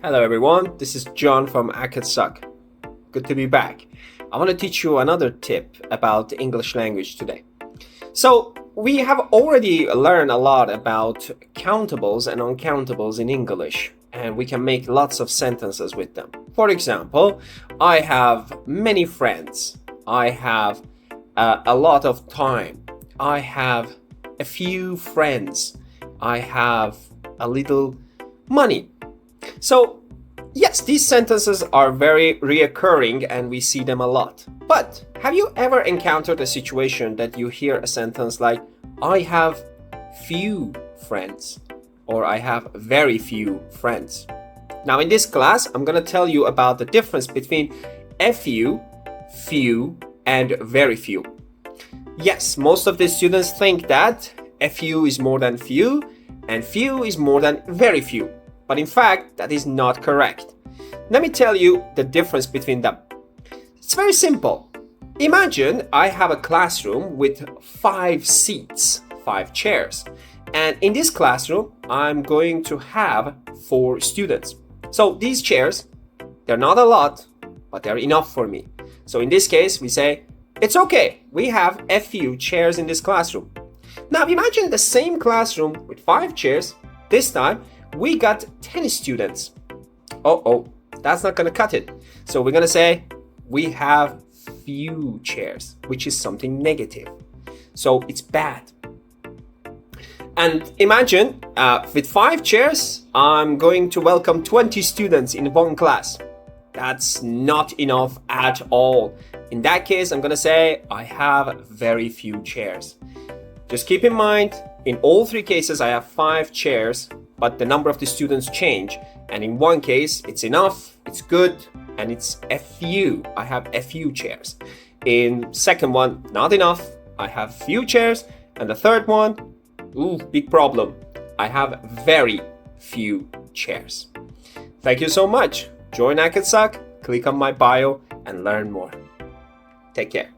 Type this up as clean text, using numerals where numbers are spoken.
Hello everyone, this is John from Suck. Good to be back. I want to teach you another tip about English language today. So we have already learned a lot about countables and uncountables in English, and we can make lots of sentences with them. For example, I have many friends. I have a lot of time. I have a few friends. I have a little money. So, yes, these sentences are very reoccurring and we see them a lot. But have you ever encountered a situation that you hear a sentence like, I have few friends, or I have very few friends? Now, in this class, I'm going to tell you about the difference between a few, and very few. Yes, most of the students think that a few is more than few, and few is more than very few. But in fact, that is not correct. Let me tell you the difference between them. It's very simple. Imagine I have a classroom with 5 seats, 5 chairs. And in this classroom, I'm going to have 4 students. So these chairs, they're not a lot, but they're enough for me. So in this case, we say, it's okay, we have a few chairs in this classroom. Now imagine the same classroom with 5 chairs. This time, we got 10 students. That's not gonna cut it. So we're gonna say, we have few chairs, which is something negative. So it's bad. And imagine, with 5 chairs, I'm going to welcome 20 students in one class. That's not enough at all. In that case, I'm gonna say, I have very few chairs. Just keep in mind, in all 3 cases, I have 5 chairs, but the number of the students change. And in one case, it's enough, it's good, and it's a few. I have a few chairs. In second one, not enough, I have few chairs. And the third one, big problem. I have very few chairs. Thank you so much. Join Suck, click on my bio and learn more. Take care.